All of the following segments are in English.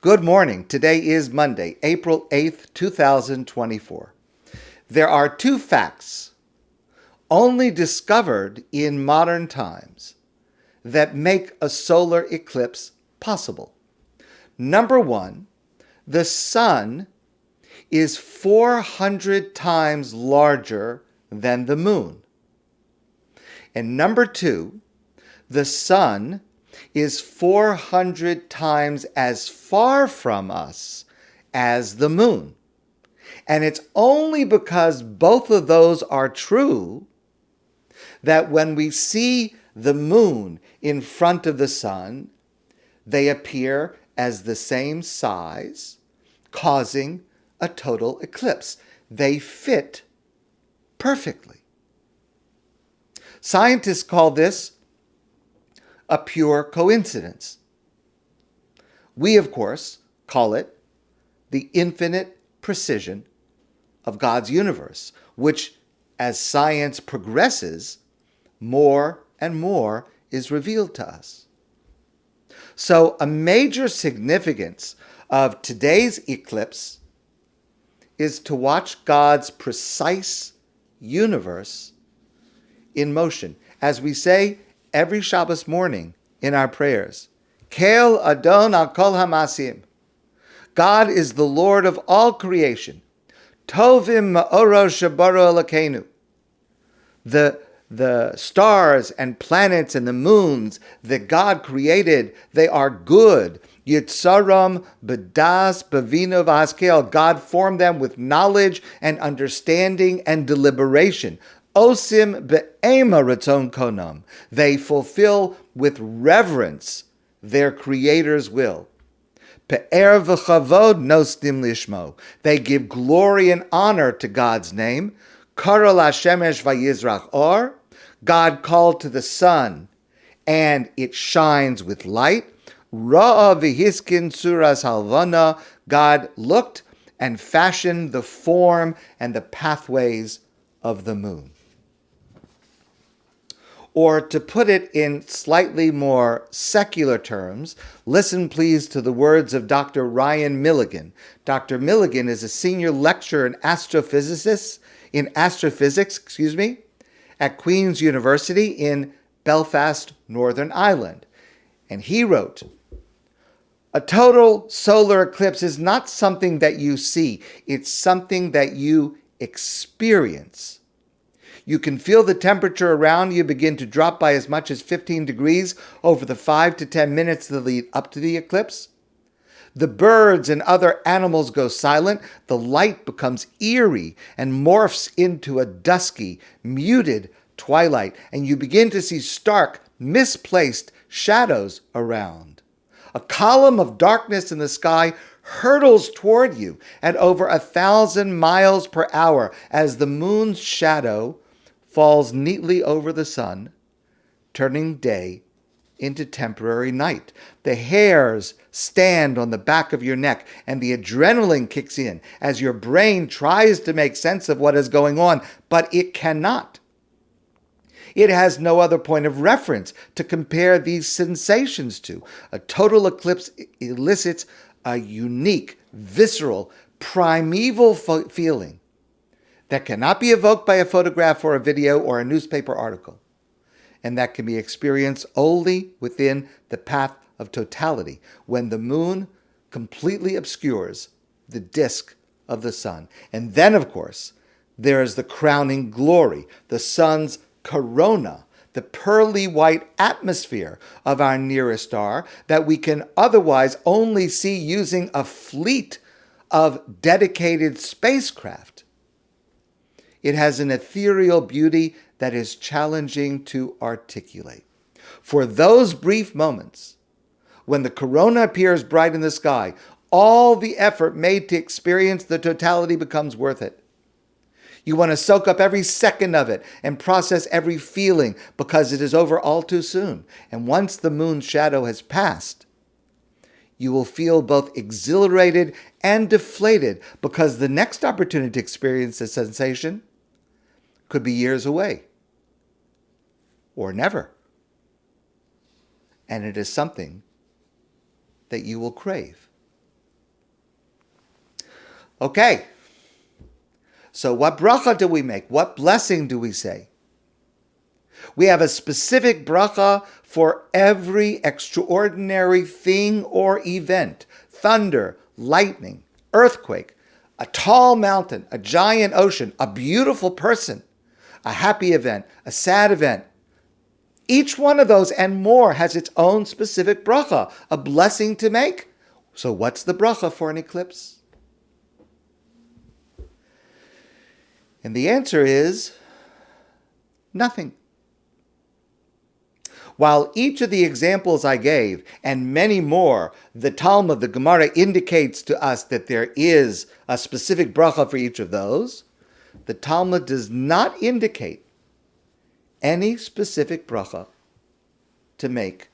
Good morning. Today is Monday, April 8th, 2024. There are two facts only discovered in modern times that make a solar eclipse possible. Number one, the sun is 400 times larger than the moon. And number two, the sun is 400 times as far from us as the moon. And it's only because both of those are true that when we see the moon in front of the sun, they appear as the same size, causing a total eclipse. They fit perfectly. Scientists call this a pure coincidence. We, of course, call it the infinite precision of God's universe, which, as science progresses, more and more is revealed to us. So, a major significance of today's eclipse is to watch God's precise universe in motion. As we say every Shabbos morning in our prayers, Kel Adon al kol hamasim. God is the Lord of all creation. Tovim ma'oro shabaro elokenu. The stars and planets and the moons that God created, they are good. Yitzaram b'das b'vino v'haskel. God formed them with knowledge and understanding and deliberation. Osim be'ema ratzon konam. They fulfill with reverence their Creator's will. Pe'er v'chavod nostim lishmo. They give glory and honor to God's name. Kara l'shemesh vayizrach or. God called to the sun, and it shines with light. Ra'a v'hiskin suras halvana. God looked and fashioned the form and the pathways of the moon. Or to put it in slightly more secular terms, listen please to the words of Dr. Ryan Milligan. Dr. Milligan is a senior lecturer in astrophysics, at Queen's University in Belfast, Northern Ireland. And he wrote, "A total solar eclipse is not something that you see, it's something that you experience. You can feel the temperature around you begin to drop by as much as 15 degrees over the 5 to 10 minutes that lead up to the eclipse. The birds and other animals go silent. The light becomes eerie and morphs into a dusky, muted twilight, and you begin to see stark, misplaced shadows around. A column of darkness in the sky hurtles toward you at over 1,000 miles per hour as the moon's shadow falls neatly over the sun, turning day into temporary night. The hairs stand on the back of your neck, and the adrenaline kicks in as your brain tries to make sense of what is going on, but it cannot. It has no other point of reference to compare these sensations to. A total eclipse elicits a unique, visceral, primeval feeling that cannot be evoked by a photograph or a video or a newspaper article, and that can be experienced only within the path of totality, when the moon completely obscures the disk of the sun. And then, of course, there is the crowning glory, the sun's corona, the pearly white atmosphere of our nearest star that we can otherwise only see using a fleet of dedicated spacecraft. It has an ethereal beauty that is challenging to articulate. For those brief moments, when the corona appears bright in the sky, all the effort made to experience the totality becomes worth it. You want to soak up every second of it and process every feeling because it is over all too soon. And once the moon's shadow has passed, you will feel both exhilarated and deflated because the next opportunity to experience the sensation could be years away or never. And it is something that you will crave. Okay, so what bracha do we make? What blessing do we say? We have a specific bracha for every extraordinary thing or event: thunder, lightning, earthquake, a tall mountain, a giant ocean, a beautiful person, a happy event, a sad event. Each one of those and more has its own specific bracha, a blessing to make. So what's the bracha for an eclipse? And the answer is nothing. While each of the examples I gave, and many more, the Talmud, the Gemara, indicates to us that there is a specific bracha for each of those, the Talmud does not indicate any specific bracha to make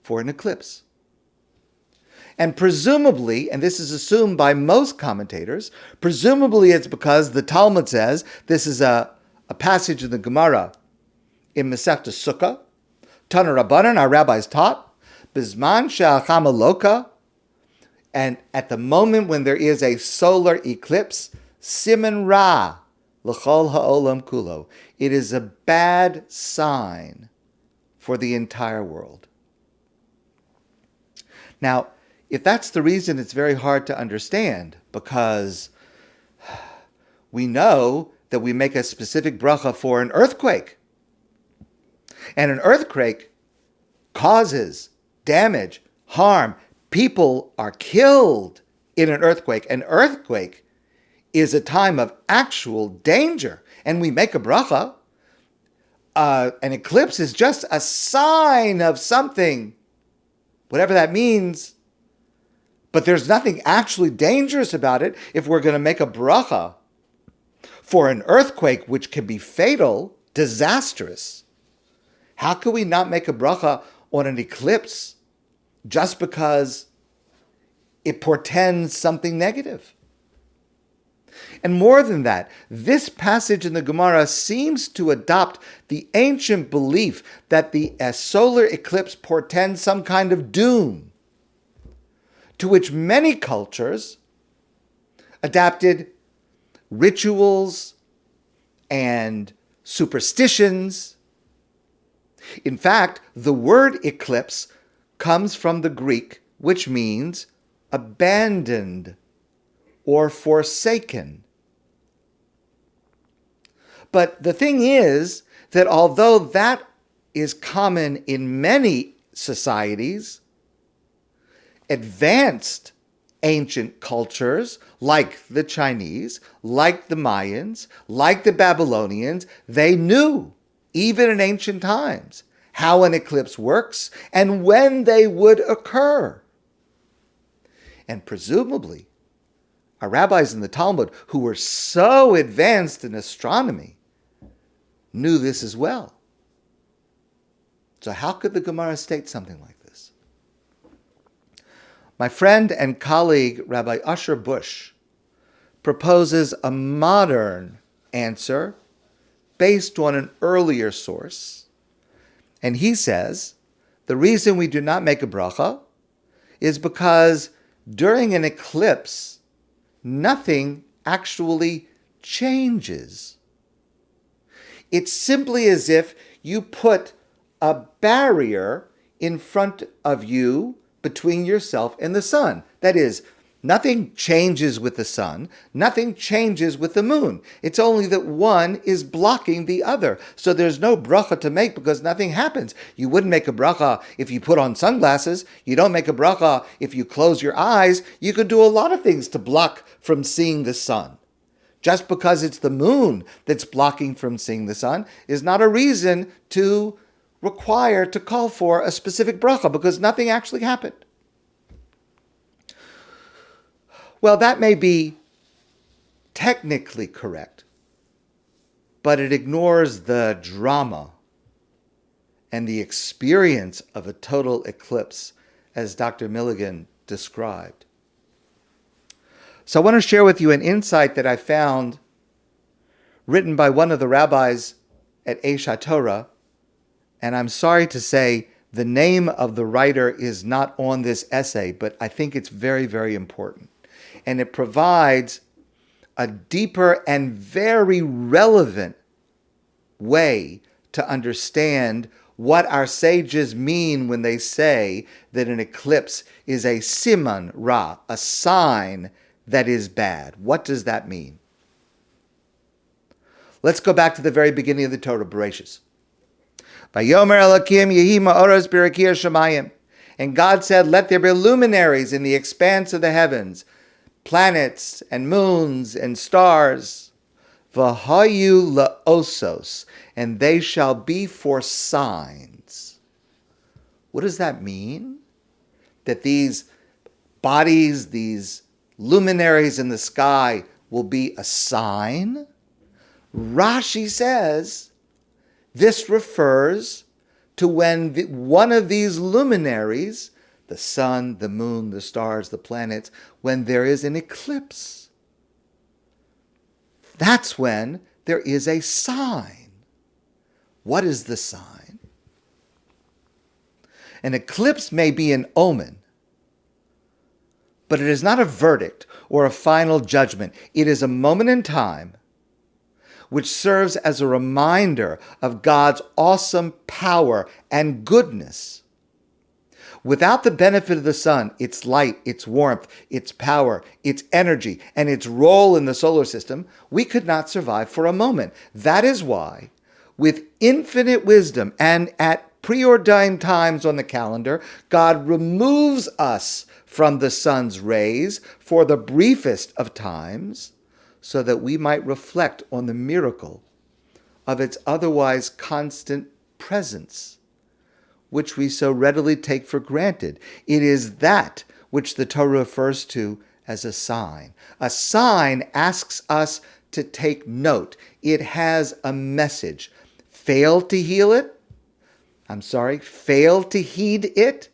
for an eclipse. And presumably, and this is assumed by most commentators, presumably it's because the Talmud says, this is a passage in the Gemara in Masechta Sukkah, Tana Rabbanan, our rabbis taught, Bizman she'achama loka, and at the moment when there is a solar eclipse, Siman Ra, l'chol ha'olam kulo. It is a bad sign for the entire world. Now, if that's the reason, it's very hard to understand, because we know that we make a specific bracha for an earthquake. And an earthquake causes damage, harm. People are killed in an earthquake. An earthquake is a time of actual danger, and we make a bracha. An eclipse is just a sign of something, whatever that means. But there's nothing actually dangerous about it if we're going to make a bracha for an earthquake, which can be fatal, disastrous. How can we not make a bracha on an eclipse just because it portends something negative? And more than that, this passage in the Gemara seems to adopt the ancient belief that the solar eclipse portends some kind of doom, to which many cultures adapted rituals and superstitions. In fact, the word eclipse comes from the Greek, which means abandoned or forsaken. But the thing is that although that is common in many societies, advanced ancient cultures like the Chinese, like the Mayans, like the Babylonians, they knew, even in ancient times, how an eclipse works and when they would occur. And presumably, our rabbis in the Talmud, who were so advanced in astronomy, knew this as well. So how could the Gemara state something like this? My friend and colleague, Rabbi Usher Bush, proposes a modern answer based on an earlier source. And he says, the reason we do not make a bracha is because during an eclipse, nothing actually changes. It's simply as if you put a barrier in front of you between yourself and the sun. That is, nothing changes with the sun, nothing changes with the moon. It's only that one is blocking the other. So there's no bracha to make because nothing happens. You wouldn't make a bracha if you put on sunglasses. You don't make a bracha if you close your eyes. You could do a lot of things to block from seeing the sun. Just because it's the moon that's blocking from seeing the sun is not a reason to require, to call for a specific bracha, because nothing actually happened. Well, that may be technically correct, but it ignores the drama and the experience of a total eclipse, as Dr. Milligan described. So I want to share with you an insight that I found written by one of the rabbis at Aish HaTorah, and I'm sorry to say the name of the writer is not on this essay, but I think it's very, very important. And it provides a deeper and very relevant way to understand what our sages mean when they say that an eclipse is a siman ra, a sign that is bad. What does that mean? Let's go back to the very beginning of the Torah, Bereshis. Vayomer Elokim yehi ma'oros b'rakia shamayim. And God said, let there be luminaries in the expanse of the heavens, planets and moons and stars. V'hayu la'osos, and they shall be for signs. What does that mean? That these bodies, these luminaries in the sky will be a sign? Rashi says this refers to when one of these luminaries, the sun, the moon, the stars, the planets, when there is an eclipse. That's when there is a sign. What is the sign? An eclipse may be an omen, but it is not a verdict or a final judgment. It is a moment in time which serves as a reminder of God's awesome power and goodness. Without the benefit of the sun, its light, its warmth, its power, its energy, and its role in the solar system, we could not survive for a moment. That is why, with infinite wisdom and at preordained times on the calendar, God removes us from the sun's rays for the briefest of times, so that we might reflect on the miracle of its otherwise constant presence, which we so readily take for granted. It is that which the Torah refers to as a sign. A sign asks us to take note. It has a message. Fail to heed it,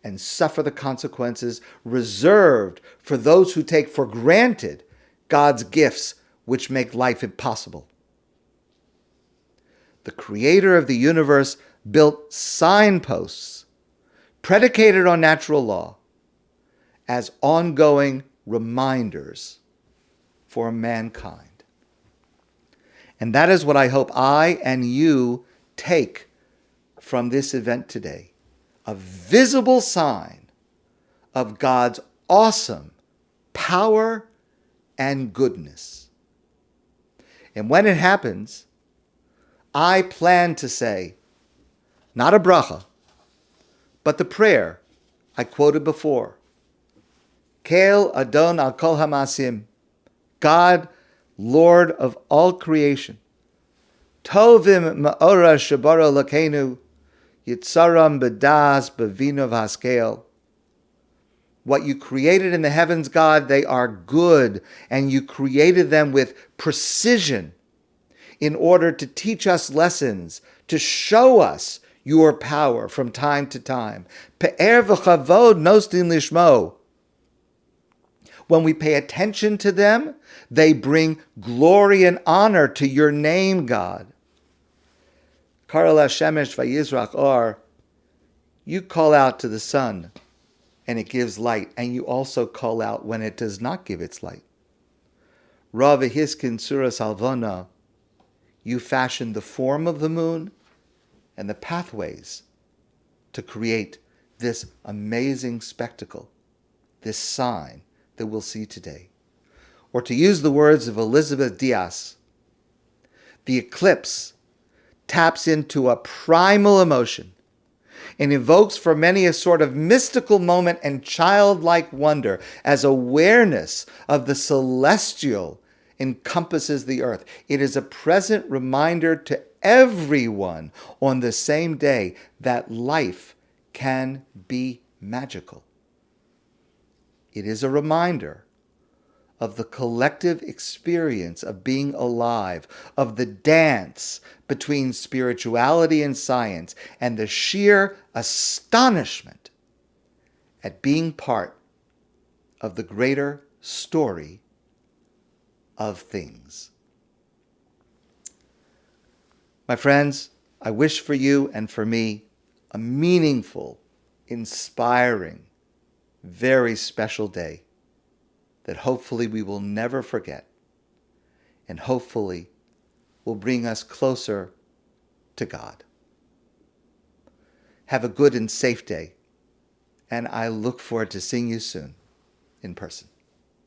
and suffer the consequences reserved for those who take for granted God's gifts, which make life impossible. The creator of the universe built signposts predicated on natural law as ongoing reminders for mankind. And that is what I hope I and you take from this event today. A visible sign of God's awesome power and goodness. And when it happens, I plan to say, not a bracha, but the prayer I quoted before. Kel Adon al kol hamasim, God, Lord of all creation. Tovim ma'ora shabara lakenu, yitzaram bedas bevino v'haskel. What you created in the heavens, God, they are good, and you created them with precision in order to teach us lessons, to show us your power from time to time. Pe'er v'chavod nostin lishmo. When we pay attention to them, they bring glory and honor to your name, God. Kara shemesh vayizrach or, you call out to the sun, and it gives light, and you also call out when it does not give its light. Rav Hiskin Surah Salvana, you fashioned the form of the moon and the pathways to create this amazing spectacle, this sign that we'll see today. Or to use the words of Elizabeth Diaz, the eclipse taps into a primal emotion and evokes for many a sort of mystical moment and childlike wonder as awareness of the celestial encompasses the earth. It is a present reminder to everyone on the same day that life can be magical. It is a reminder of the collective experience of being alive, of the dance between spirituality and science, and the sheer astonishment at being part of the greater story of things. My friends, I wish for you and for me a meaningful, inspiring, very special day. that hopefully we will never forget, and hopefully will bring us closer to God. Have a good and safe day, and I look forward to seeing you soon in person.